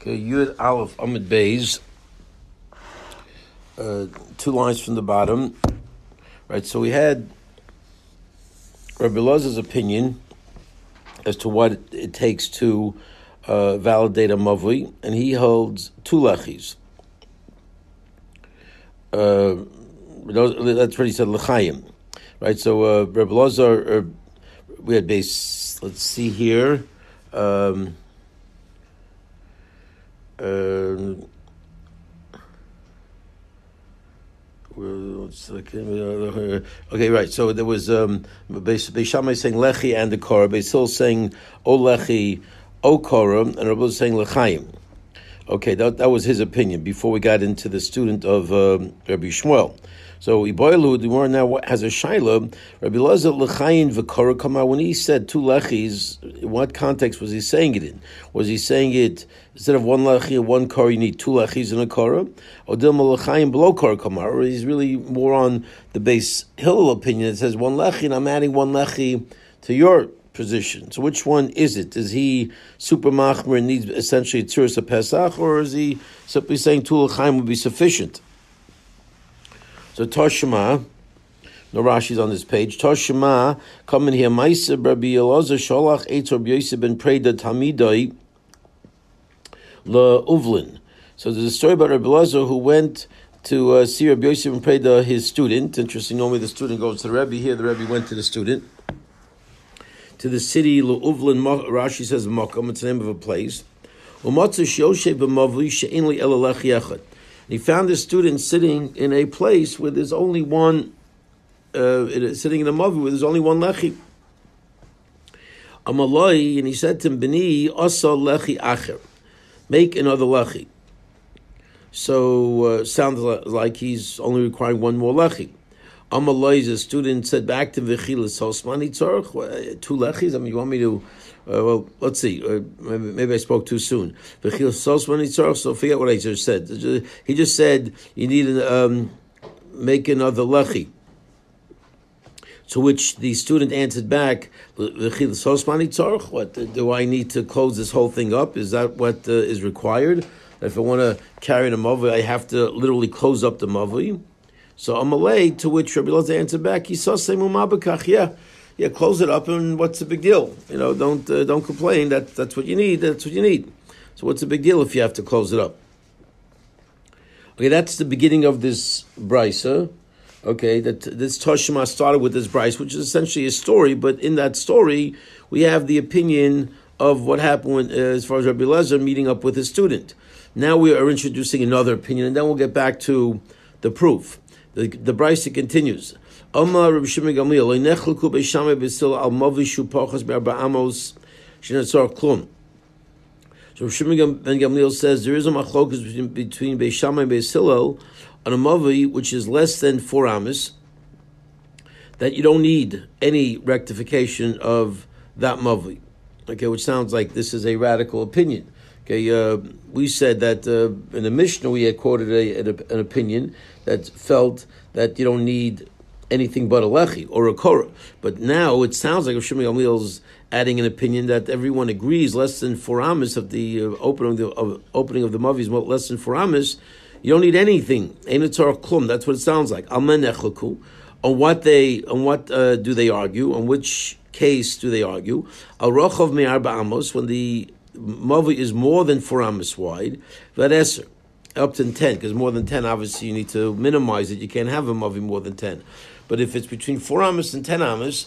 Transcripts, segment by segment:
Okay, Yud Aleph Amid Beis, 2 lines from the bottom. Right, so we had Rabbi Elazar's opinion as to what it takes to validate a mavli, and he holds 2 lechis. That's what he said, l'chaim. Right, so Rabbi Elazar, we had base, let's see here. Okay, right. So there was Beis Shammai saying lechi and the korah. Beis Hillel saying o lechi, o korah, and Rabbi saying lechaim. Okay, that was his opinion before we got into the student of Rabbi Shmuel. So Iboilu, the more now has a shaila. Rabbi Elazar lechayin v'korah kama. When he said 2 lechis, in what context was he saying it in? Was he saying it instead of 1 lechi and 1 korah, you need 2 lechis and a korah? Or dilma lechayin below korah kama? Or he's really more on the Beis Hillel opinion. It says 1 lechi, and I'm adding 1 lechi to your position. So which one is it? Is he super machmer and needs essentially a tzuras of Pesach, or is he simply saying 2 lechaim would be sufficient? So Toshima, no Rashi's on this page. Toshima, come in here. Ma'aseh Rabbi Elazar sholach eitz Rabbi Yosef ben Preda Talmidai le'Uvlin. So there's a story about Rabbi Elazar who went to see Rabbi Yosef ben Preda, his student. Interesting, normally the student goes to the Rebbe. Here the Rebbe went to the student. To the city le'Uvlin, Rashi says Makom, it's the name of a place. U'matzah she'oshev b'mavli she'en li ela lechi echad. He found this student sitting in a place where there's only one, sitting in a mavi where there's only 1 lechi. Amalai, and he said to him, B'ni asa lechi acher, make another lechi. So sounds like he's only requiring 1 more lechi. Amalai, the student said back to V'chilas Hosmani Tzorch, 2 lechis. I mean, you want me to? Well, let's see. Maybe I spoke too soon. So forget what I just said. He just said you need to make another lechi. To which the student answered back, "What do I need to close this whole thing up? Is that what is required? If I want to carry the mavi, I have to literally close up the mavi." So Amalei, to which Rabbi Elazar answered back, "He saw seimu mabakach, yeah, close it up, and what's the big deal? You know, don't complain. That's what you need. That's what you need. So what's the big deal if you have to close it up?" Okay, that's the beginning of this brisa. Okay, that this Toshima started with this brisa, which is essentially a story. But in that story, we have the opinion of what happened when, as far as Rabbi Elazar meeting up with his student. Now we are introducing another opinion, and then we'll get back to the proof. The brisa continues. Omar Rabbi Shimon Gamliel lo'nechluku Beis Shammai b'sil al mavi shu pachas be'arba amos shenetzar klum. So Rabbi Shimon ben Gamliel says there is a machlokas between Beis Shammai and Beis Hillel on a mavi which is less than 4 amos, that you don't need any rectification of that mavi. Okay, which sounds like this is a radical opinion. Okay, we said that in the Mishnah we had quoted an opinion that felt that you don't need anything but a lechi or a korah. But now it sounds like Shimon Gamliel is adding an opinion that everyone agrees less than 4 amos of the opening of the mavi is less than 4 amos. You don't need anything. Einatzar klum. That's what it sounds like. Almen echleku. On what do they argue? On which case do they argue? Al rochav me'arba amos, when the mavi is more than 4 amos wide. V'adeser, up to 10, because more than 10, obviously you need to minimize it. You can't have a mavi more than 10. But if it's between 4 amos and 10 amos,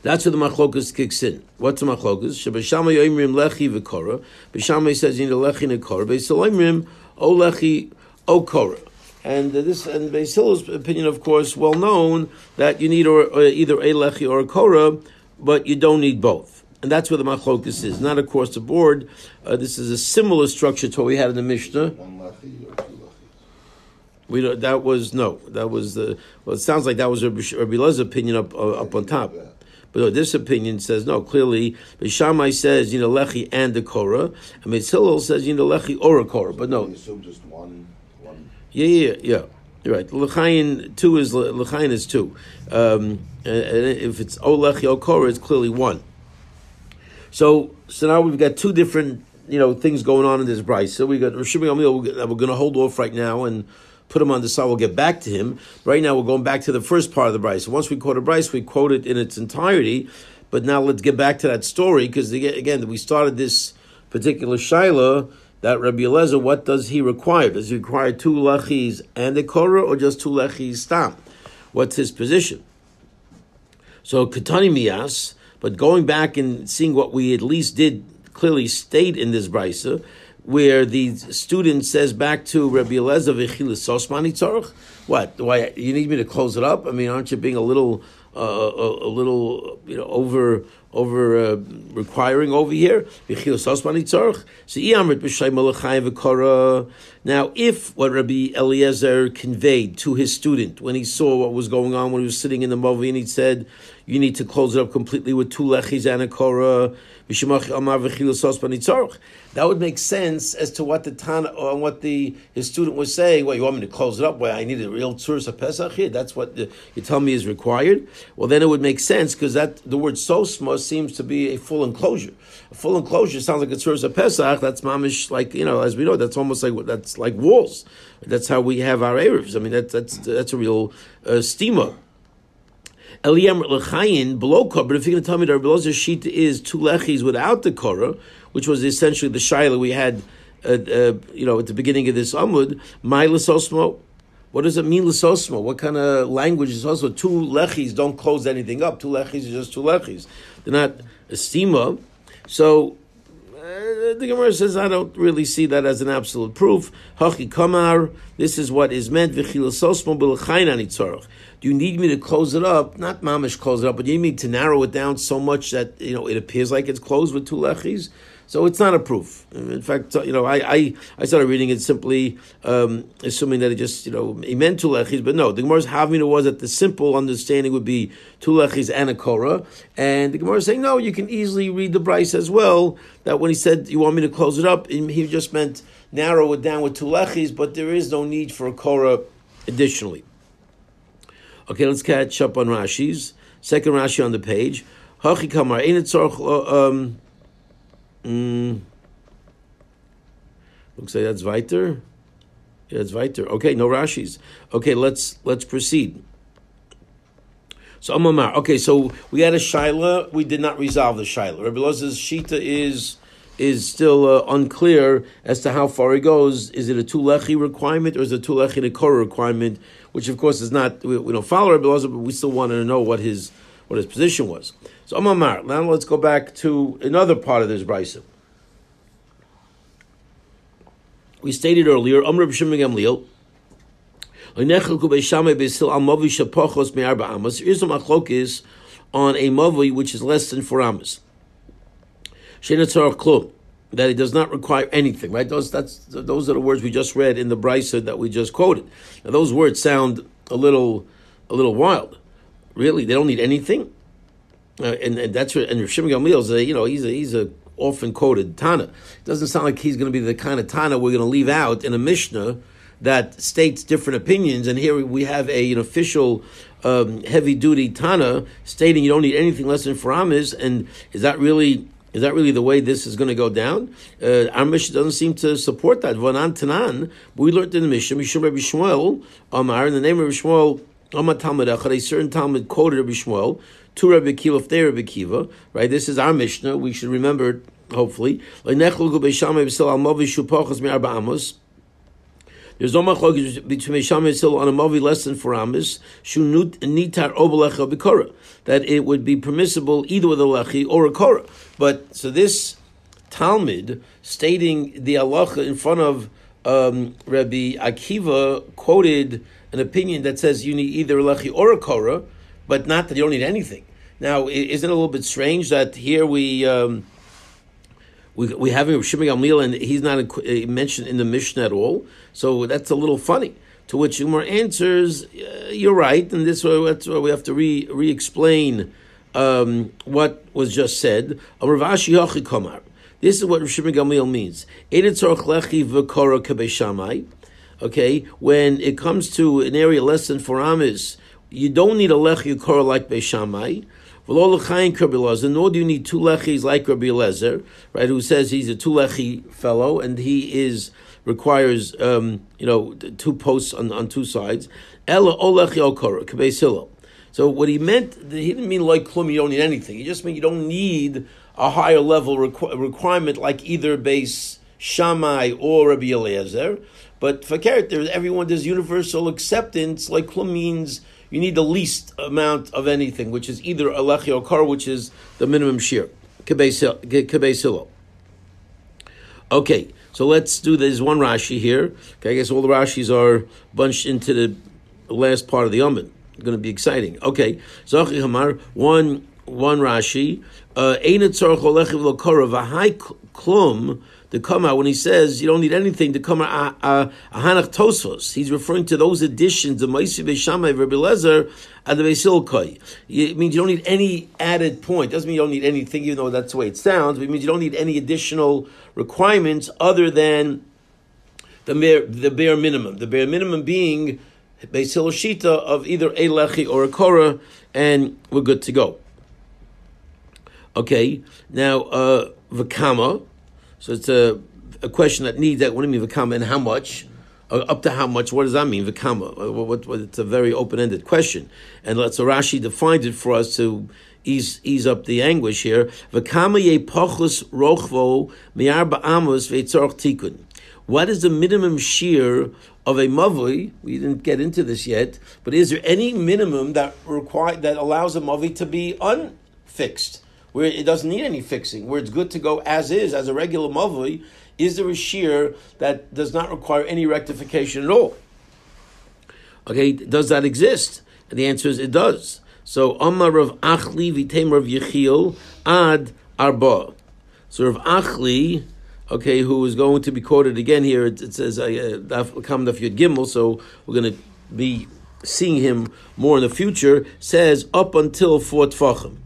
that's where the machlokas kicks in. What's the machlokas? Beis Shammai yoimrim lechi v'korah. Beis Shammai says you need a lechi and a korah. Beis Hillel yoimrim o lechi o korah. And Beis Hillel's opinion, of course, well known that you need or either a lechi or a korah, but you don't need both. And that's where the machlokas is, not across the board. This is a similar structure to what we had in the Mishnah. 1 lechi or 2 lechis? It sounds like that was Rabbi Elazar's opinion up on top. But no, this opinion says, no, clearly, Beis Shammai says, lechi and the korah, and Beis Hillel says, lechi or a korah. But no. You assume just one. Yeah. You're right. Lechayin is 2. And if it's o lechi o korah, it's clearly 1. So now we've got 2 different things going on in this brisa. So we got Rosh Gamliel. We're going to hold off right now and put him on the side. We'll get back to him. Right now, we're going back to the first part of the brisa. Once we quote a brisa, we quote it in its entirety. But now let's get back to that story, because again, we started this particular shaila that Rabbi Eliezer, what does he require? Does he require 2 lechis and a korah, or just 2 lechis stam? What's his position? So Katani Miyas, but going back and seeing what we at least did clearly state in this brisa, where the student says back to Rabbi Eliezer, "V'chilas sosmani tzarich." What? You need me to close it up? I mean, aren't you being a little over requiring over here? Now, if what Rabbi Eliezer conveyed to his student when he saw what was going on when he was sitting in the Mavi, and he said, you need to close it up completely with 2 lechis and a korah, that would make sense as to what the Tana or what his student was saying. Well, you want me to close it up? Well, I need a real tzuras of Pesach here. That's what you tell me is required. Well, then it would make sense, because the word sosma seems to be a full enclosure. A full enclosure sounds like a tzuras of Pesach. That's mamish, like, as we know, that's almost that's like walls. That's how we have our Eruvs. I mean, that's a real stima. Eliyam lechayin below korah, but if you're going to tell me that Rabbi Elazar's shita is 2 lechis without the korah, which was essentially the shaila we had, at the beginning of this amud, my lesosmo. What does it mean, lesosmo? What kind of language is also 2 lechis? Don't close anything up. 2 lechis is just 2 lechis. They're not a stima. So the Gemara says, I don't really see that as an absolute proof. Hachi kamar. This is what is meant. V'chilasosmo b'lechayin ani tzarich. Do you need me to close it up? Not mamish close it up, but you need me to narrow it down so much that it appears like it's closed with 2 lechis. So it's not a proof. In fact, I started reading it simply assuming that it just he meant 2 lechis, but no. The Gemara's havmina was that the simple understanding would be 2 lechis and a korah, and the Gemara is saying no. You can easily read the brisa as well. That when he said you want me to close it up, he just meant narrow it down with 2 lechis, but there is no need for a korah additionally. Okay, let's catch up on Rashi's. Second Rashi on the page. Hachi kamar ein tzorch. Looks like that's weiter. Yeah, it's weiter. Okay, no Rashi's. Okay, let's proceed. So Amamar. Okay, so we had a shaila. We did not resolve the shaila. Rabbi Elazar's shita is still unclear as to how far he goes. Is it a 2 lechi requirement, or is it a 2 lechi and a korah requirement? Which, of course, is not. We don't follow Rabbi Elazar, but we still wanted to know what his position was. So Amamar. Now let's go back to another part of this brisa. We stated earlier, Amr b'Shimon Gamliel. There is a machlokes on a mavi which is less than 4 amos. That it does not require anything, right? Those are the words we just read in the brisa that we just quoted. Now those words sound a little wild. Really, they don't need anything, and that's what. And Rav Shimon Gamliel is he's a often quoted Tana. It doesn't sound like he's going to be the kind of Tana we're going to leave out in a Mishnah that states different opinions. And here we have an official heavy duty Tana stating you don't need anything less than 4 amos. And is that really the way this is going to go down? Our Mishnah doesn't seem to support that. Vanan Tanan, we learned in the Mishnah, Mishum Rabbi Shmuel, Amar, in the name of Rabbi Shmuel, Amar Talmud Echad, a certain Talmud quoted Rabbi Shmuel, to Rabbi Kiva, if they Rabbi Kiva, right? This is our Mishnah. We should remember it, hopefully. There's no machlokes between Mesham and Sil on a mavi less than 4 amos. Nitar obalecha b'korah, that it would be permissible either with a lechi or a korah. But so this Talmud stating the halacha in front of Rabbi Akiva quoted an opinion that says you need either a lechi or a korah, but not that you don't need anything. Now, isn't it a little bit strange that here we have Shimon Gamliel and he's not mentioned in the Mishnah at all? So that's a little funny. To which Umar answers, "You're right, and that's why we have to re-explain what was just said." This is what Shimon Gamliel means. Okay, when it comes to an area less than 4 amos, you don't need a lechi korah like Beis Shammai. V'lo l'chayin Rabbi Elazar, nor do you need two lechis like Rabbi Elazar, right? Who says he's a two lechi fellow and he requires two posts on two sides. Ella olechi okora k'beis Hillel. So what he meant, he didn't mean like klum, you don't need anything. He just meant you don't need a higher level requirement like either Beis Shammai or Rabbi Eliezer. But for character, there's universal acceptance. Like klum means you need the least amount of anything, which is either a lechi or kar, which is the minimum shear. K'beis Hillel. Okay, so let's do this one Rashi here. Okay, I guess all the Rashis are bunched into the last part of the Amud. It's going to be exciting. Okay, Zachi Hamar, one Rashi. Eina tzarich olechi v'lo kara v'hai klum. To come out when he says you don't need anything to come out ahanach tosfos. He's referring to those additions of Ma'isi Beishamai Rabbi Lezer and the Beisilkoi. It means you don't need any added point. Doesn't mean you don't need anything, even though that's the way it sounds. But it means you don't need any additional requirements other than the bare minimum. The bare minimum being Beisil Shita of either a lechi or a korah, and we're good to go. Okay, now v'kama. So it's a question that needs that. What do you mean v'kama and how much? Up to how much? What does that mean v'kama? It's a very open-ended question, and so Rashi defines it for us to ease up the anguish here. V'kama ye pachus rochvo mi'arba amos ve'tzorch tikun. What is the minimum shear of a mavui? We didn't get into this yet, but is there any minimum that allows a mavui to be unfixed, where it doesn't need any fixing, where it's good to go as is, as a regular mavui? Is there a shear that does not require any rectification at all? Okay, does that exist? And the answer is it does. So, Amar Rav Achli v'teim Rav Yechiel ad arba. So Rav Achli, okay, who is going to be quoted again here, it says, Kam Daf Yud Gimel, so we're going to be seeing him more in the future, says up until 4 tfachim.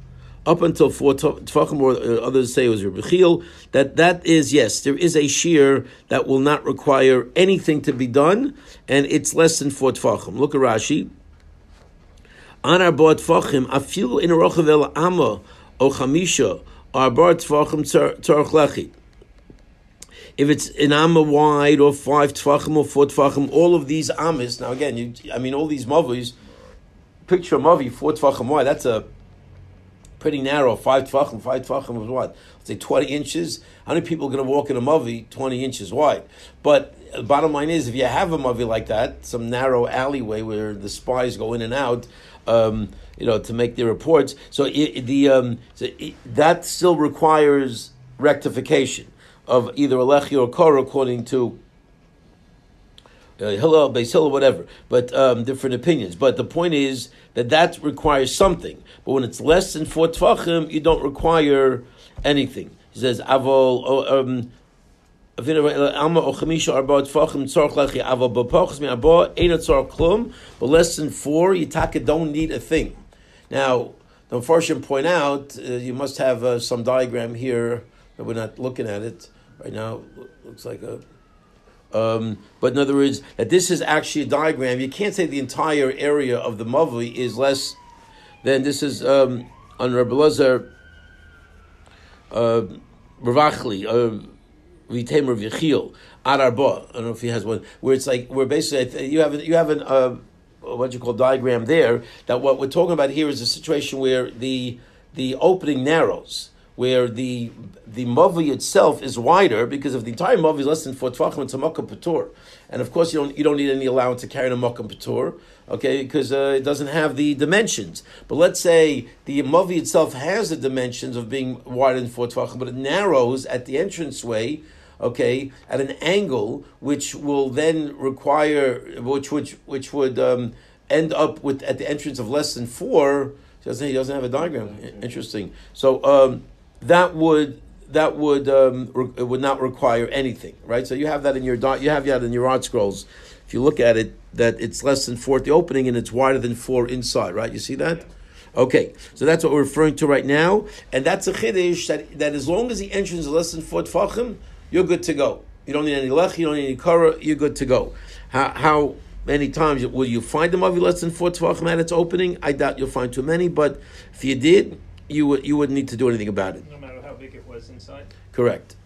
Up until 4 tfachim, or others say it was Rabbi Chiel, that is, yes, there is a shear that will not require anything to be done, and it's less than 4 tfachim. Look at Rashi. Anar bar tfachim, afilu in rochav el amma, o chamisha, arba tfachim tzarech lechi. If it's an amma wide, or 5 tfachim, or 4 tfachim, all of these ammas, now again, all these mavis, picture a mavi 4 tfachim wide, that's a pretty narrow. 5 tfachim is what? Let's say 20 inches. How many people are going to walk in a mavi 20 inches wide? But the bottom line is, if you have a mavi like that, some narrow alleyway where the spies go in and out, to make their reports, so that still requires rectification of either a lechi or korah, according to Hillel, Beis Hillel, whatever, but different opinions. But the point is that requires something. But when it's less than 4 tfachim, you don't require anything. He says, "Avol alma o chamisha arba tfachim tzarich lechi avol b'pachos mi arba ein tzarich klum." But less than 4, you don't need a thing. Now, the Mepharshim point out you must have some diagram here. We're not looking at it right now. Looks like a. But in other words, that this is actually a diagram. You can't say the entire area of the mavli is less than this is on Rabbi Elazar, Rav Achli, V'teim Rav Yechiel, Ad Arba. I don't know if he has one where it's like where basically you have an what you call diagram there. That what we're talking about here is a situation where the opening narrows, where the mavli itself is wider, because if the entire mavli is less than 4 tfachim, it's a makom patur, and of course you don't need any allowance to carry a makom patur, okay, because it doesn't have the dimensions. But let's say the mavli itself has the dimensions of being wider than 4 tfachim, but it narrows at the entranceway, okay, at an angle which will then require, which would end up with at the entrance of less than 4. He doesn't have a diagram. Interesting. So. That would not require anything, right? So you have that in your art scrolls. If you look at it, that it's less than 4 at the opening and it's wider than 4 inside, right? You see that? Okay, so that's what we're referring to right now, and that's a chiddush that as long as the entrance is less than 4 tfachim, you're good to go. You don't need any lech, you don't need any kara, you're good to go. How many times will you find the mavi less than 4 tfachim at its opening? I doubt you'll find too many, but if you did, you wouldn't need to do anything about it. No matter how big it was inside. Correct.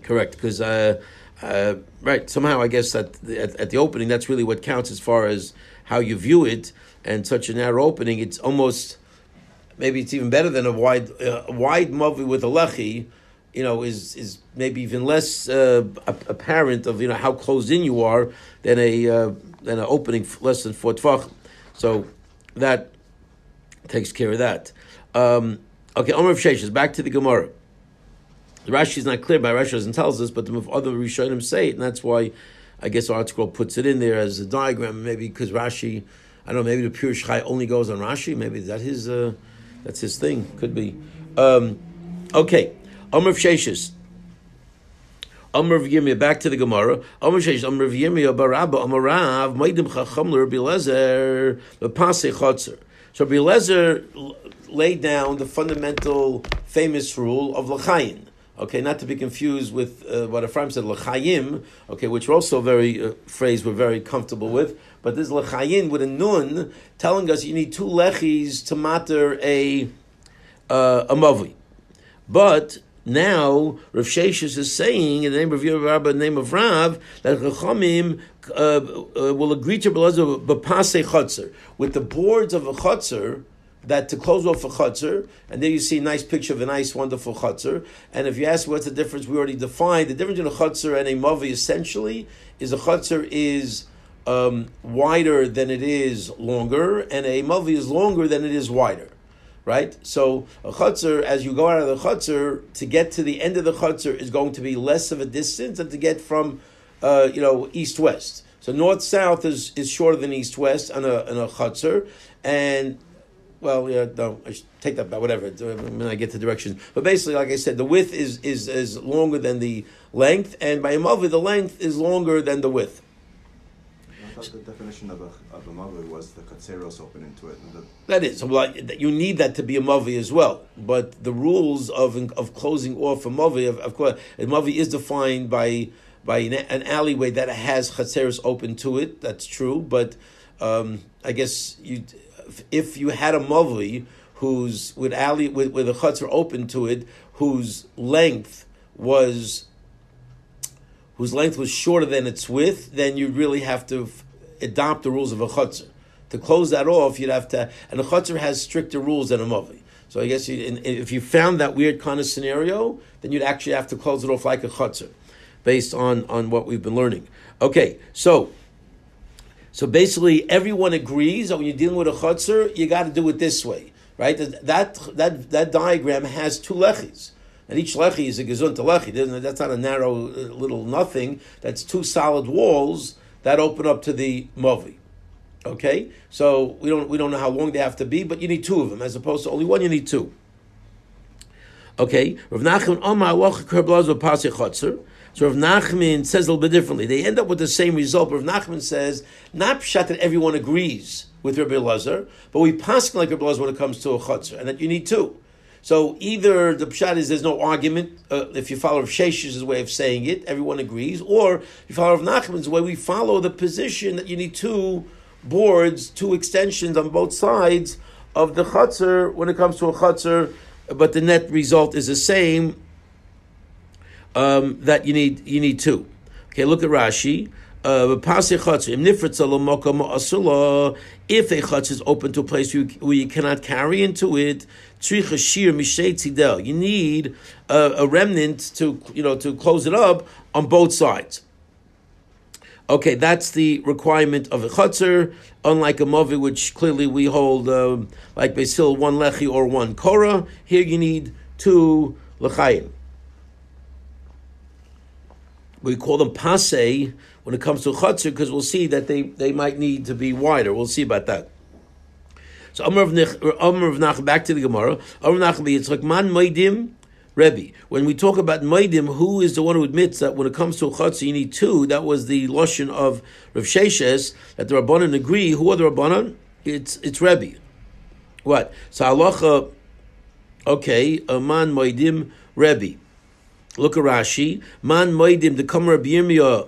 Because right, somehow I guess that at the opening, that's really what counts as far as how you view it. And such a narrow opening, it's almost, maybe it's even better than a wide mavi with a lechi. Is maybe even less apparent of how closed in you are than an opening less than 4 tvachim. So that takes care of that. Okay, Omer of Sheshes, back to the Gemara. The Rashi is not clear, by Rashi doesn't tell us, but the other Rishonim say it, and that's why I guess our article puts it in there as a diagram. Maybe because Rashi, I don't know, maybe the Pure Shchai only goes on Rashi. Maybe that's his thing. Could be. Okay. Amr of Sheshes. Amr of Yirmiyah, back to the Gemara. Amr of Sheshes, Amr of Yirmiyah, Barabba, Amr Rav, Maidim Chacham, Rabbi Lezer, B'Pasei Chotzer. So Rabbi Lezer laid down the fundamental, famous rule of L'chayin. Okay, not to be confused with what Ephraim said, L'chayim, okay, which we're also phrase we're very comfortable with. But this L'chayin with a nun, telling us you need 2 lechis to matter a mavi. But now Rav Sheshes is saying in the name of Rabbi, in the name of Rav, that Chachamim will agree to b'pasei chotzer, with the boards of a chotzer, that to close off a chotzer, and there you see a nice picture of a nice, wonderful chotzer. And if you ask what's the difference, we already defined the difference between a chotzer and a mavi. Essentially, is a chotzer is wider than it is longer, and a mavi is longer than it is wider. Right? So a chutzner, as you go out of the chutzner, to get to the end of the chutzner is going to be less of a distance than to get from, east-west. So north-south is shorter than east-west on a chutzner. And, well, yeah, no, I should take that back, whatever, when I get to directions. But basically, like I said, the width is longer than the length, and by a mavi, the length is longer than the width. I thought the definition of a mavi was the katseros open into it. That is, you need that to be a mavi as well. But the rules of closing off a mavi, of course, a mavi is defined by an alleyway that has chatzeros open to it. That's true. But I guess if you had a mavi whose with a chatzer open to it, whose length was shorter than its width, then you'd really have to adopt the rules of a chutzner. To close that off, you'd have to, and a chutzner has stricter rules than a mavi. So I guess if you found that weird kind of scenario, then you'd actually have to close it off like a chutzner, based on what we've been learning. Okay, so basically everyone agrees that when you're dealing with a chutzner, you got to do it this way, right? That diagram has 2 lechis. And each lechi is a gezunta lechi. That's not a narrow little nothing. That's 2 solid walls that open up to the mavi. Okay, so we don't know how long they have to be, but you need 2 of them as opposed to only 1. You need 2. Okay, Rav Nachman Amar Wach Kerblazo Pasei Chotzer. So Rav Nachman says a little bit differently. They end up with the same result. But Rav Nachman says not pshat that everyone agrees with Rabbi Elazar, but we pass like Rabbi Elazar when it comes to a chotzer, and that you need 2. So either the pshat is there's no argument, if you follow Rav Shesh's way of saying it, everyone agrees, or if you follow Rav Nachman's way, we follow the position that you need 2 boards, 2 extensions on both sides of the chutzner when it comes to a chutzner, but the net result is the same, that you need 2. Okay, look at Rashi. If a chutz is open to a place where you cannot carry into it, you need a remnant to close it up on both sides. Okay, that's the requirement of a chutzner, unlike a mavi, which clearly we hold like Beis Hillel 1 lechi or 1 korah. Here you need 2 lechayim. We call them pasei when it comes to chutzner, because we'll see that they might need to be wider. We'll see about that. So Amar of Nach, back to the Gemara. Amar of Nach, it's like man moedim Rebbe. When we talk about moedim, who is the one who admits that when it comes to a chutzner you need 2? That was the lashon of Rav Sheshes, that the Rabbanan agree. Who are the Rabbanan? It's Rebbe. What? So halacha. Okay, man moedim Rebbe. Look at Rashi. Man moedim the Kamar Rabbi Yirmiyah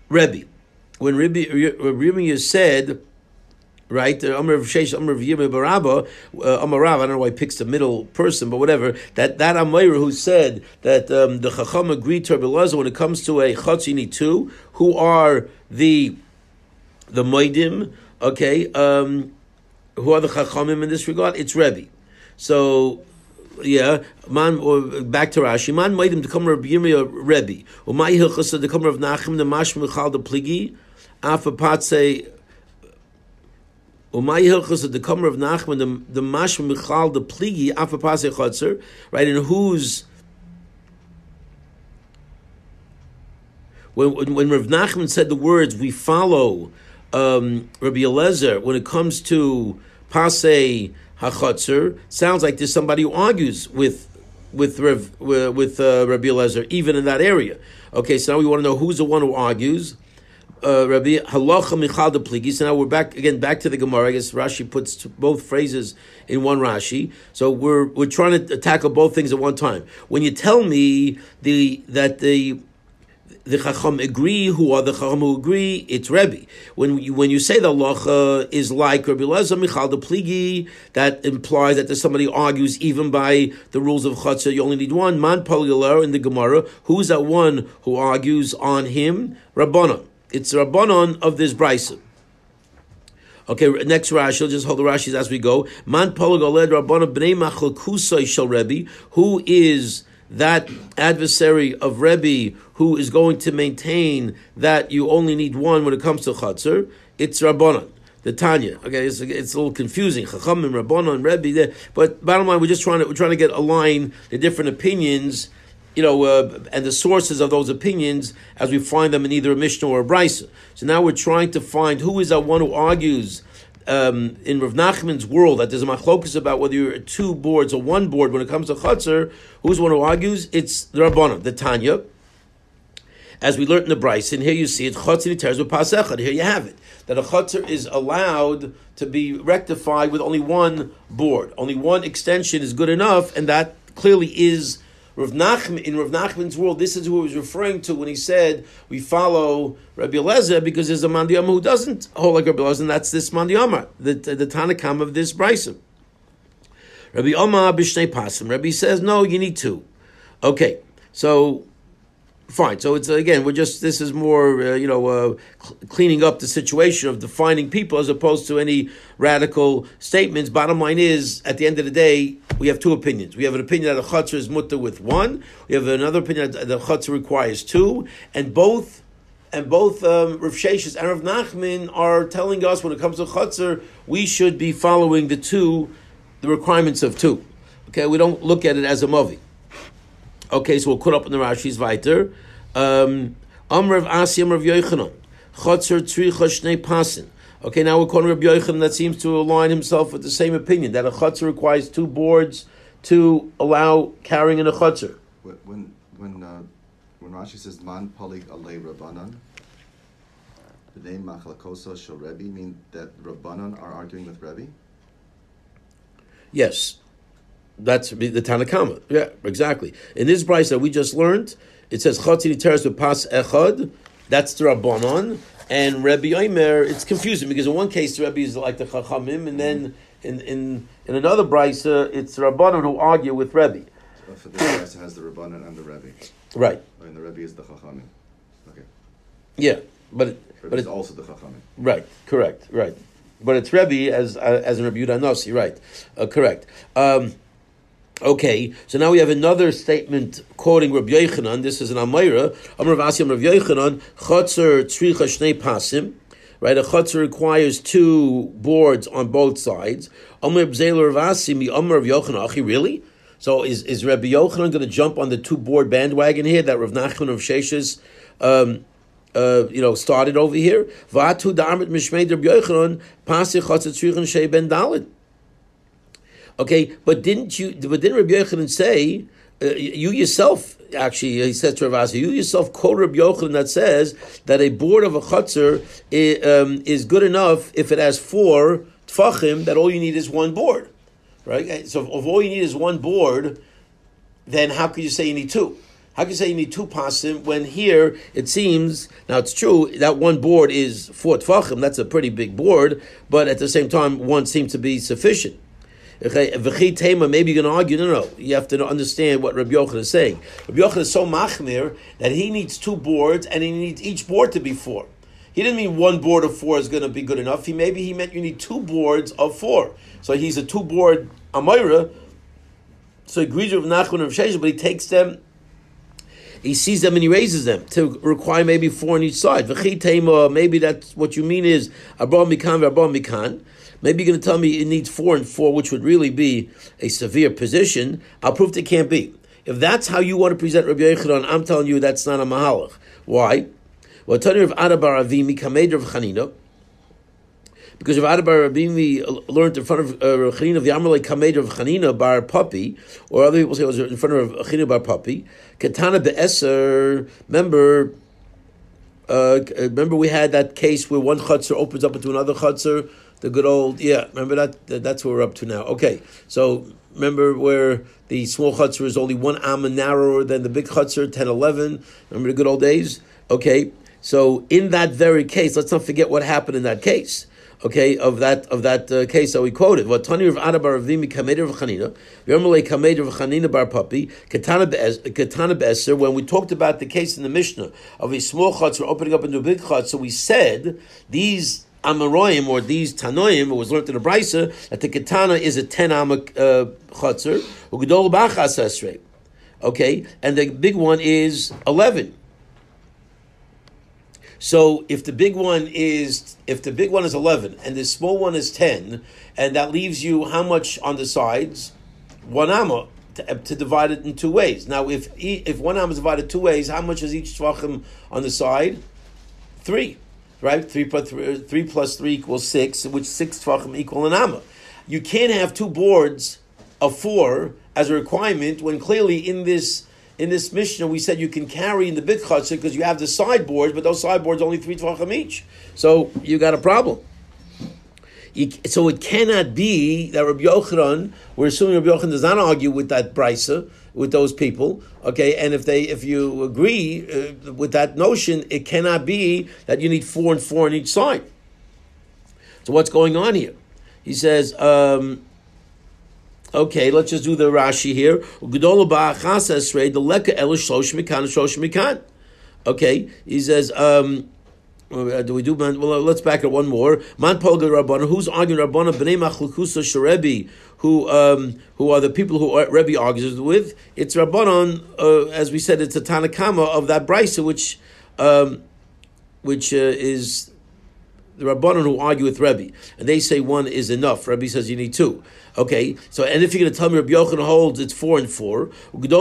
Rebbe. When Rabbi Yirmiyah said right? Amar Rav Sheish, Amar Rav Yirmiyah Barabba, Amar Rav. I don't know why he picks the middle person, but whatever. That Amayra who said that the Chacham agreed to Rabbi Elazar when it comes to a Chutz, you need two, who are the Moedim, okay? Who are the Chachamim in this regard? It's Rebbe. So, yeah, back to Rashi. Man Moedim to come Rabbi Yirmiyah Rebbe. Umay Hilchasa to come Rav Nachman the Mash Michal the Pligi. Afapatse. Umay Hilchasa the come Rav Nachman the Mash Michal the Pligi. Afapatse Chotzer. Right, and who's when Rav Nachman said the words, we follow Rabbi Eliezer when it comes to Pasei HaChotzer, sounds like there's somebody who argues with Rabbi Eliezer, even in that area. Okay, so now we want to know who's the one who argues. Rabbi Halacha Michal de Pligi. So now we're back to the Gemara. I guess Rashi puts both phrases in one Rashi. So we're trying to tackle both things at one time. When you tell me that the Chacham agree, who are the Chacham who agree? It's Rebbe. When you say the halacha is like Rabbi Eliezer Michal de Pligi, that implies that there's somebody who argues even by the rules of Chatzah. You only need one. Man Palgalar in the Gemara. Who's that one who argues on him? Rabbanon. It's Rabbanon of this brisa. Okay, next Rashi. I'll just hold the Rashis as we go. Man Palgalar Rabbanon bnei machlokosai shel Rebbe. Who is that adversary of Rebbe who is going to maintain that you only need one when it comes to Chatzar? It's Rabbanon, the Tanya. Okay, it's a little confusing. Chachamim, Rabbanon, Rebbe. But bottom line, we're trying to get align the different opinions, and the sources of those opinions as we find them in either a Mishnah or a Brisa. So now we're trying to find who is that one who argues in Rav Nachman's world that there's a machlokus about whether you're two boards or one board when it comes to Chatzar. Who's the one who argues? It's the Rabbanon, the Tanya. As we learned in the Bryce, and here you see it, Chatzar Niteres with Pas Echad. Here you have it, that a Chatzar is allowed to be rectified with only one board. Only one extension is good enough, and that clearly is Rav Nachman. In Rav Nachman's world, this is who he was referring to when he said we follow Rabbi Eliezer, because there's a Mandiyama who doesn't hold like Rabbi Eliezer, and that's this Mandiyama, the Tanakam of this Bryce. Rabbi Omar b'shnei pasim. Rabbi says no, you need two. Okay, so fine. So it's again, this is more cleaning up the situation of defining people as opposed to any radical statements. Bottom line is, at the end of the day, we have two opinions. We have an opinion that a chutzner is mutter with one. We have another opinion that the chutzner requires two, and both Rav Sheshes and Rav Nachman are telling us when it comes to chutzner, we should be following the requirements of two. Okay, we don't look at it as a movie. Okay, so we'll put up in the Rashi's weiter. Amrav Asi Amrav Yochanan Chatzar Tzricha Shnei Pasin. Okay, now we're calling Rabbi Yochanan that seems to align himself with the same opinion that a Chatzar requires two boards to allow carrying in a Chatzar. When Rashi says Man Polig Alei Rabbanan, the name Machlakoso Shel Rebbe mean that Rabbanan are arguing with Rebbe? Yes. That's the Tanakama. Yeah, exactly. In this Bryce that we just learned, it says Chatzar Niteres with Pas Echad. That's the Rabbanon. And Rebbe Omer, it's confusing because in one case the Rebbe is like the Chachamim, and then in another Bryce it's the Rabbanon who argue with Rebbe. But for this Bryce it has the Rabbanon and the Rebbe. Right. And the Rebbe is the Chachamim. Okay. Yeah, but it's also the Chachamim. Right. Correct. Right. But it's Rebbe as in Rebbe Yudah Nasi. Right. Correct. Okay, so now we have another statement quoting Rabbi Yochanan. This is an Amayra. Amar Rav Asi Amar Rav Yochanan, Chatzar Tzricha Shnei Pasim. Right, a Chatzar requires two boards on both sides. Amar Bzeiler Rav Asi Mi Amar Rav Yochanan. Achi, really? So is Rabbi Yochanan going to jump on the two board bandwagon here that Rav Nachman of Sheshes started over here? Va'atu da'amet mishmei Rabbi Yochanan Pasich Chatzar Tzricha Shei Ben Daled. Okay, but didn't Rabbi Yochanan say, you yourself, actually, he said to Rav Asi, you yourself quote Rabbi Yochanan that says that a board of a chutzner is good enough if it has 4 tfachim, that all you need is one board, right? So if all you need is one board, then how could you say you need 2? How can you say you need two pasim when here it seems, now it's true, that one board is 4 tfachim, that's a pretty big board, but at the same time, one seems to be sufficient. Maybe you're going to argue, no, you have to understand what Rabbi Yochanan is saying. Rabbi Yochanan is so machmir that he needs 2 boards and he needs each board to be 4. He didn't mean one board of 4 is going to be good enough. He meant you need 2 boards of 4. So he's a 2-board Amayra. So he agrees with Nachman and Rav Sheshes, but he takes them, he sees them and he raises them to require maybe 4 on each side. Maybe that's what you mean is Abba Mikan v'Abba Mikan. Maybe you're going to tell me it needs 4 and 4, which would really be a severe position. I'll prove it can't be. If that's how you want to present Rabbi Yochanan, I'm telling you that's not a mahalach. Why? Well, Tanya of Adabar Avimi Kamed of Chanina, because if Adabar Avimi learned in front of Chanina of the Amalei Kamed of Chanina Bar Papi, or other people say it was in front of Chanina Bar Papi, Katana Be'eser, remember we had that case where one chutzner opens up into another chutzner, the good old, remember that's what we're up to now. Okay, so remember where the small chutzner is only 1 amma narrower than the big chutzner, 10, 11, remember the good old days? Okay, so in that very case, let's not forget what happened in that case. Okay, of that case that we quoted. Vatani of Adabar Avimi Kamed of Chanina, Yermalei Kamed of Chanina Bar Papi, Katana Be'eser. When we talked about the case in the Mishnah of a small chutzner opening up into a big chutzner, so we said these Amaroim or these Tanoim, it was learned in the Brisa that the Katana is a 10 amma chutzner, Ugdol Bachas Esrei. Okay, and the big one is 11. So if the big one is 11 and the small one is 10, and that leaves you how much on the sides? 1 amma to divide it in 2 ways. Now if 1 amma is divided 2 ways, how much is each tvachim on the side? 3, right? 3 plus 3 equals 6, which 6 tvachim equal an amma. You can't have 2 boards of 4 as a requirement when clearly in this Mishnah, we said you can carry in the big chutzner because you have the sideboards, but those sideboards are only 3 tvachim each. So you got a problem. So it cannot be that Rabbi Yochanan, we're assuming Rabbi Yochanan does not argue with that brisa, with those people, okay? And if you agree with that notion, it cannot be that you need 4 and 4 on each side. So what's going on here? He says, okay, let's just do the Rashi here. Okay, he says, do we do? Well, let's back it one more. Man Polga Rabbana. Who's arguing Rabbana? Bnei Machlukusa Sharebi. Who are the people who Rebbe argues with? It's Rabbanon, as we said, it's a Tanakama of that brisa, which is the Rabbanon who argue with Rebbe, and they say 1 is enough. Rebbe says you need 2. Okay, so and if you're going to tell me Rabbi Yochanan holds it's 4 and 4, next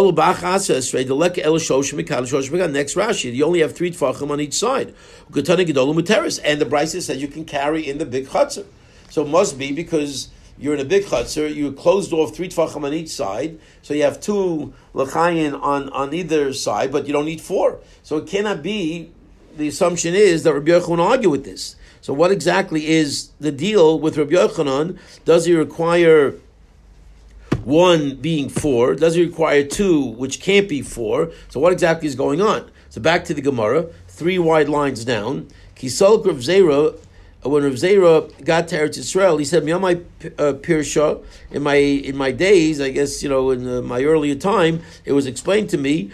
Rashi, you only have 3 tfachim on each side, and the brisa says you can carry in the big chutzner. So it must be because you're in a big chutzner, you closed off 3 tfachim on each side, so you have 2 l'chayin on either side, but you don't need 4. So it cannot be. The assumption is that Rabbi Yochanan will argue with this. So what exactly is the deal with Rabbi Yochanan? Does he require 1 being 4? Does he require 2, which can't be 4? So what exactly is going on? So back to the Gemara, 3 wide lines down. Kisol Rav Zera, when Rav Zera got to Eretz Yisrael, he said, "Miyamai Pirsha." In my days, I guess in my earlier time, it was explained to me.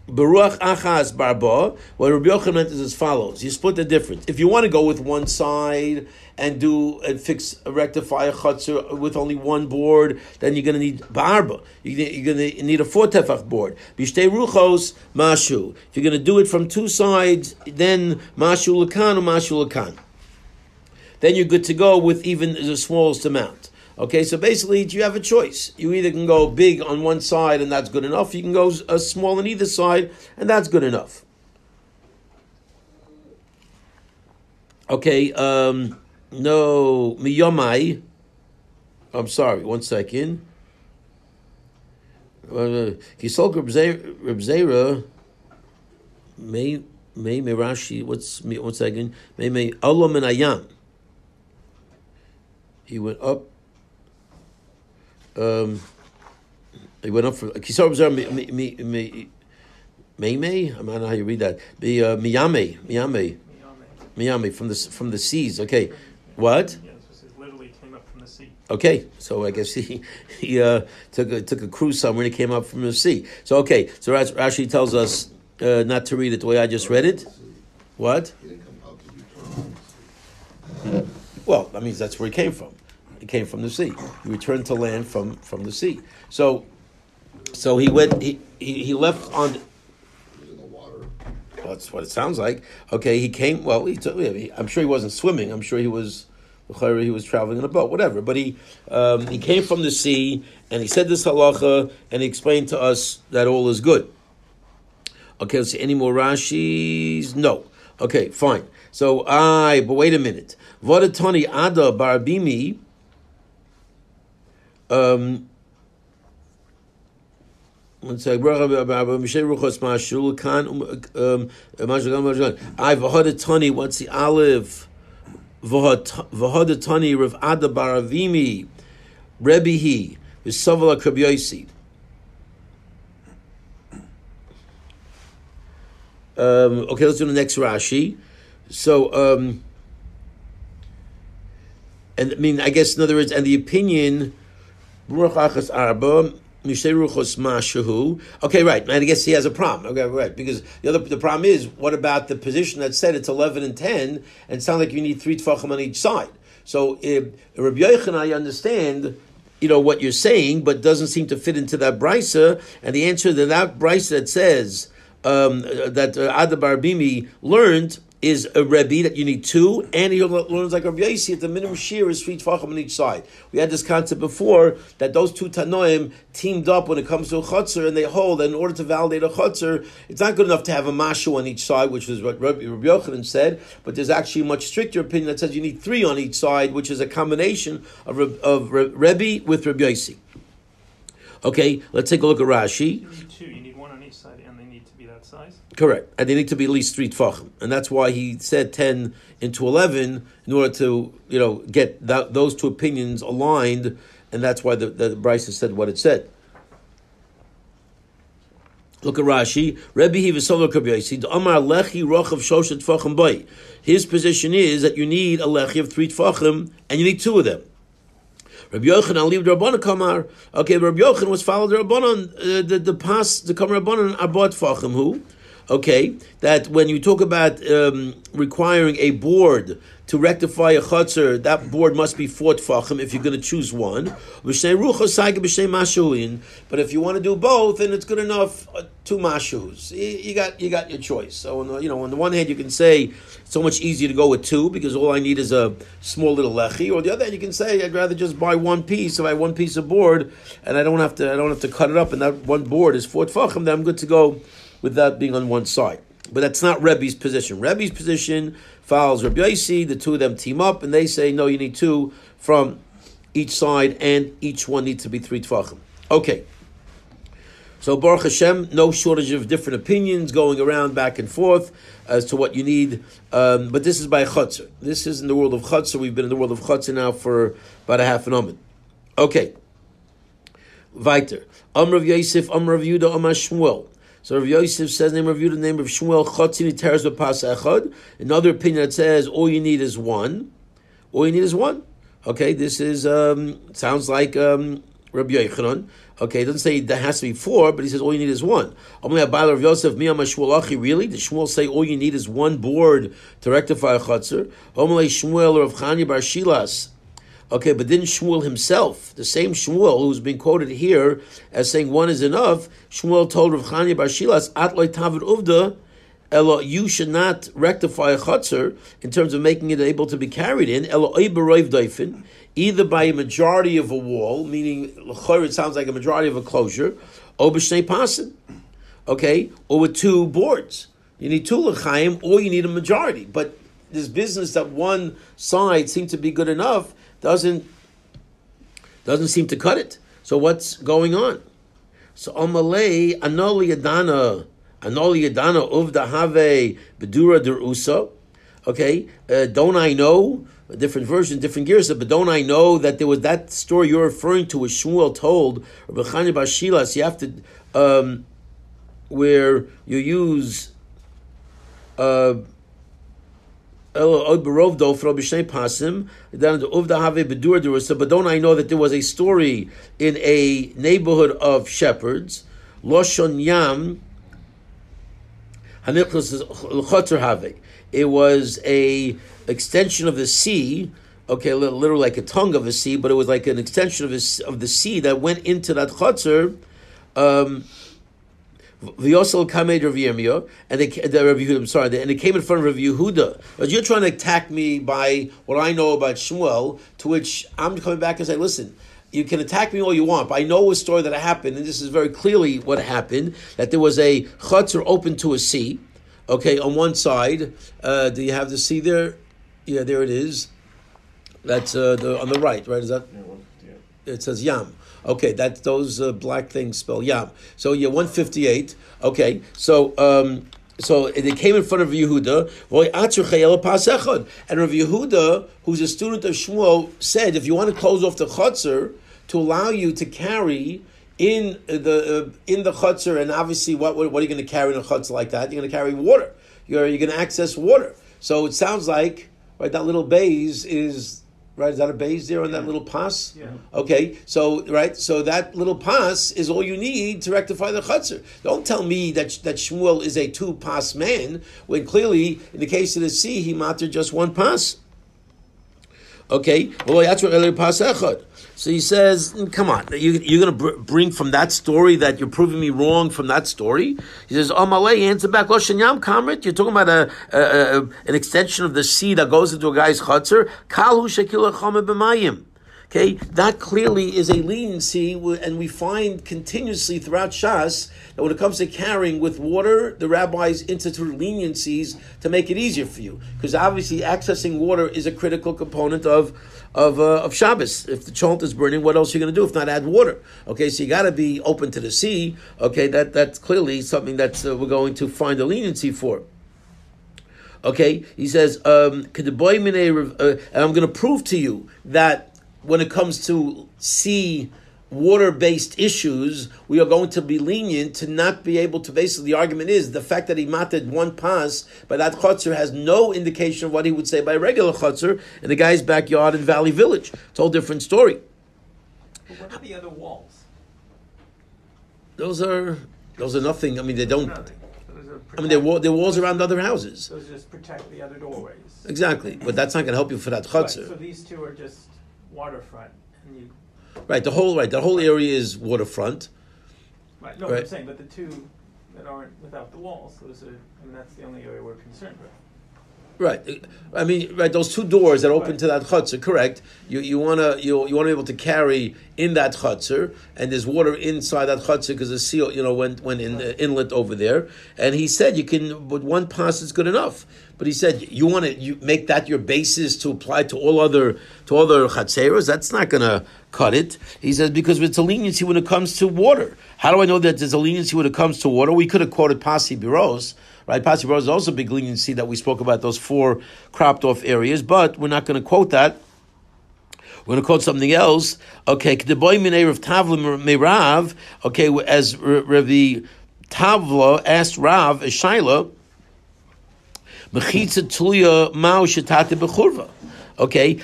Baruch Achaz Barba, what Rabbi Yochanan meant is as follows. You split the difference. If you want to go with one side and rectify a chutzner with only 1 board, then you're going to need Barba. You're going to need a 4 tefach board. Bishtei Ruchos, Mashu. If you're going to do it from 2 sides, then Mashu Lakan or Mashu Lakan. Then you're good to go with even the smallest amount. Okay, so basically you have a choice. You either can go big on one side and that's good enough. You can go small on either side and that's good enough. Okay, no, miyomai. I'm sorry, 1 second. Kisol Reb Zera, may Rashi, 1 second, may Allah min ayam. He went up. He went up for Kisar B'Zar Meimei. I don't know how you read that. Miyame from the seas. Okay, what? Yeah, it literally came up from the sea. Okay, so I guess he took a cruise somewhere and he came up from the sea. So okay, so Rashi tells us not to read it the way I just read it. What? He didn't come out to return. Well, that means that's where he came from. He came from the sea. He returned to land from the sea. So he went. He left on. He was in the water. Well, that's what it sounds like. Okay, he came. Well, I'm sure he wasn't swimming. I'm sure he was traveling in a boat, whatever. But he came from the sea, and he said this halacha, and he explained to us that all is good. Okay, let's see. Any more Rashis? No. Okay, fine. So, but wait a minute. Vadatani Ada Barbimi. Let's say, what's the olive? Vahadatani Rav Ada Baravimi, Rebihi, Visavala Krabyosi. Okay, let's do the next Rashi. So, and I mean, I guess in other words, and the opinion, Baruch Achas Arba, Misheruchos Mashahu. Okay, right. And I guess he has a problem. Okay, right. Because the problem is, what about the position that said it's 11 and 10, and it sounds like you need 3 tefachim on each side. So, Rabbi Yochanan, I understand, what you're saying, but doesn't seem to fit into that brisa. And the answer to that brisa that says that Ada Barbimi learned is a Rebbe that you need 2, and he learns like Rabbi Yossi at the minimum shear is 3 tefachim on each side. We had this concept before that those 2 Tanoim teamed up when it comes to a chutzner, and they hold that in order to validate a chutzner, it's not good enough to have a mashu on each side, which is what Rabbi Yochanan said, but there's actually a much stricter opinion that says you need 3 on each side, which is a combination of Rebbe with Rabbi Yossi. Okay, let's take a look at Rashi. You need 2. You need 1 on each side, and they need to be that size. Correct, and they need to be at least 3 tefachim, and that's why he said 10 into 11 in order to get those 2 opinions aligned, and that's why the Brisa said what it said. Look at Rashi. Rebbe Hivasola Kabyaisi. The Amar Lechi Rochav Shoshet Tefachim Bay. His position is that you need a lechi of 3 tefachim, and you need 2 of them. Rabbi Yochanan leave the Rabbanan Kamar. Okay, Rabbi Yochanan was followed the Rabbanan, the Kamar Rabbanan Abot Tefachim who. Okay, that when you talk about requiring a board to rectify a chutzner, that board must be 4 tefachim if you're going to choose one. But if you want to do both, then it's good enough 2 mashus. You got your choice. So on the one hand, you can say it's so much easier to go with 2 because all I need is a small little lechi. Or the other hand, you can say I'd rather just buy 1 piece. If I have 1 piece of board and I don't have to cut it up, and that 1 board is 4 tefachim, then I'm good to go with that being on one side. But that's not Rebbe's position. Rebbe's position follows Rabbi Yossi. The 2 of them team up, and they say, no, you need 2 from each side, and each one needs to be 3 tefachim. Okay. So Baruch Hashem, no shortage of different opinions going around back and forth as to what you need. But this is by chutzner. This is in the world of chutzner. We've been in the world of chutzner now for about a half an hour. Okay. Weiter. Amrav Yosef, Amrav Yudah, Amar Shmuel. So Rav Yosef says, name of Yehuda, name of Shmuel, Chotzini Teres B'Pas Echad. Another opinion that says all you need is 1. All you need is 1. Okay, this is sounds like Rabbi Yochanan. Okay, it doesn't say there has to be 4, but he says all you need is 1. Only Abayla Rav Yosef, Miyam Shmuel Achi. Really? Did Shmuel say all you need is 1 board to rectify a chutzner? Only Shmuel Rav Chani Bar Shilas. Okay, but didn't Shmuel himself, the same Shmuel who's been quoted here as saying 1 is enough, Shmuel told Rav Chania Bar Shilas, At loy tavid uvda, elo, you should not rectify a chutzner in terms of making it able to be carried in, elo oy b'roiv doifin, either by a majority of a wall, meaning l'chor it sounds like a majority of a closure, or b'shnei pasin, okay, or with 2 boards. You need 2 l'chaim, or you need a majority. But this business that one side seemed to be good enough doesn't seem to cut it. So what's going on? So Amalei Anoli Yadana Uvda Have Bedura Derusa. Okay, don't I know? A different version, different gears, but don't I know that there was that story you're referring to, was Shmuel told, Rabbi Chani bar Shilas, you have to, where you use but don't I know that there was a story in a neighborhood of shepherds, Loshon Yam, it was a extension of the sea, okay, literally like a tongue of a sea, but it was like an extension of the sea that went into that chotzer. V'yosel kamed Rav Yirmiyah, and they came in front of Rav Yehuda. But you're trying to attack me by what I know about Shmuel, to which I'm coming back and say, listen, you can attack me all you want, but I know a story that happened, and this is very clearly what happened, that there was a chutzner open to a sea, okay, on one side. Do you have the sea there? Yeah, there it is. That's on the right, right? Is that? Yeah. It says Yam. Okay, that those black things spell Yam. So 158. Okay, so they came in front of Yehuda. And Rav Yehuda, who's a student of Shmuel, said, if you want to close off the chutzner to allow you to carry in the chutzner, and obviously what are you going to carry in a chutzner like that? You're going to carry water. You're going to access water. So it sounds like, right, that little bays is. Right, is that a base there on that little pas? Yeah. Okay, so that little pas is all you need to rectify the chutzner. Don't tell me that Shmuel is a 2-pas man, when clearly, in the case of the sea, he mattered just 1 pas. Okay, so he says, come on, you're going to bring from that story that you're proving me wrong from that story? He says, Malay, answer back, you're talking about an extension of the sea that goes into a guy's chutzner. Okay, that clearly is a leniency, and we find continuously throughout Shas that when it comes to carrying with water, the rabbis institute leniencies to make it easier for you, because obviously accessing water is a critical component of Shabbos. If the cholent is burning, what else are you going to do if not add water? Okay, so you got to be open to the sea. Okay, that's clearly something that we're going to find a leniency for. Okay, he says, and I'm going to prove to you that when it comes to sea water-based issues, we are going to be lenient to not be able to. Basically, the argument is the fact that he mated 1 pas by that chutzner has no indication of what he would say by a regular chutzner in the guy's backyard in Valley Village. It's a whole different story. But what are the other walls? Those are nothing. I mean, they don't. Nothing. I mean, they're walls around other houses. Those just protect the other doorways. Exactly, but that's not going to help you for that Right, chutzner. so these two are just waterfront, and you. Right, the whole area is waterfront. Right, no, Right. I'm saying, but the two that aren't without the walls, those are. I mean, that's the only area we're concerned with. Right, I mean, right. Those 2 doors that open Right. to that chutzner, correct? You want to be able to carry in that chutzner, and there's water inside that chutzner because the seal, went in the inlet over there. And he said you can, with 1 pas is good enough. But he said you make that your basis to apply to all other chatzeros. That's not going to cut it. He says because it's a leniency when it comes to water. How do I know that there's a leniency when it comes to water? We could have quoted Pasi Biros. Right, Pasi Biros is also a big leniency that we spoke about, those 4 cropped off areas, but we're not going to quote that. We're going to quote something else. Okay, K'deboy minei Rav Tavla meirav. Okay, as Rav Tavla asked Rav Shaila, mechitza tuya mao shetate bechurva. Okay,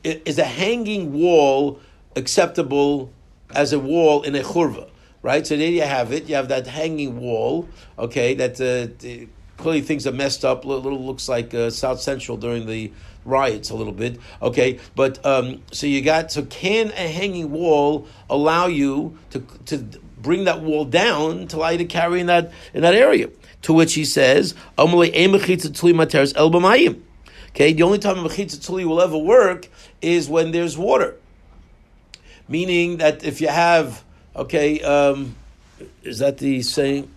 is a hanging wall acceptable as a wall in a churva? Right, so there you have it. You have that hanging wall. Okay, that clearly things are messed up. Little looks like South Central during the riots a little bit. Okay, but so can a hanging wall allow you to bring that wall down to allow you to carry in that area? To which he says, okay, the only time a mechitza tuli will ever work is when there's water. Meaning that if you have, okay, is that the saying?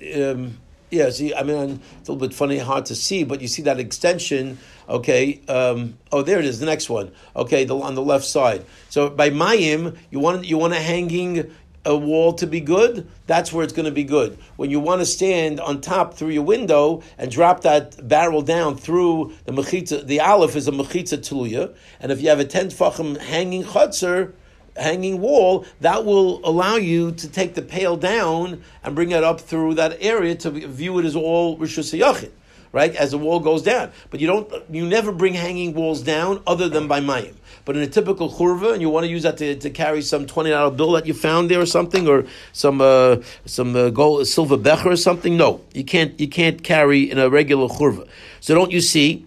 Yeah, see, I mean, it's a little bit funny, hard to see, but you see that extension, okay, there it is, the next one, okay, on the left side. So by Mayim, you want a hanging a wall to be good, that's where it's going to be good. When you want to stand on top through your window and drop that barrel down through the mechitza, the aleph is a mechitza tuluya, and if you have a 10 tfachim hanging chutzner, hanging wall, that will allow you to take the pail down and bring it up through that area to view it as all rishus hayachid, right? As the wall goes down, but you never bring hanging walls down other than by mayim. But in a typical churva, and you want to use that to carry some $20 bill that you found there or something, or some gold silver becher or something, no, you can't carry in a regular churva. So don't you see?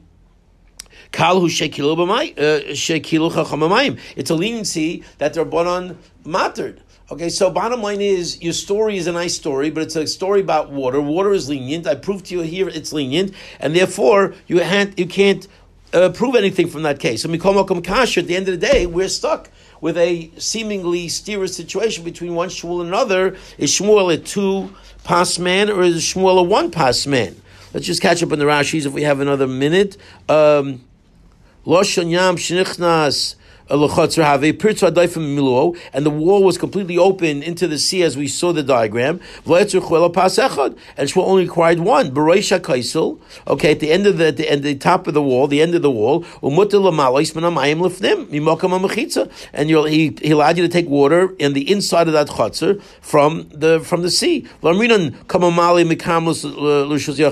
It's a leniency that they're Rabbanan mattered. Okay, so bottom line is, your story is a nice story, but it's a story about water. Water is lenient. I proved to you here it's lenient, and therefore you can't prove anything from that case. So Mikol Makom Kasher, at the end of the day, we're stuck with a seemingly steerous situation between one Shmuel and another. Is Shmuel a 2-pas man, or is Shmuel a 1-pas man? Let's just catch up on the Rashis if we have another minute. Loshon Yam Shnichnas and the wall was completely open into the sea as we saw the diagram. And Shmuel only required one. Okay, at the end of the top of the wall, the end of the wall, and he allowed you to take water in the inside of that chutzner from the sea.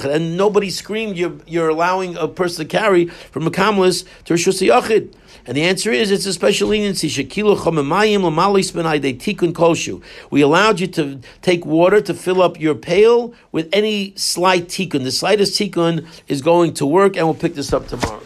And nobody screamed you're allowing a person to carry from a kamlis to Rishus Yachid. And the answer is, it's a special leniency. We allowed you to take water to fill up your pail with any slight tikkun. The slightest tikkun is going to work, and we'll pick this up tomorrow.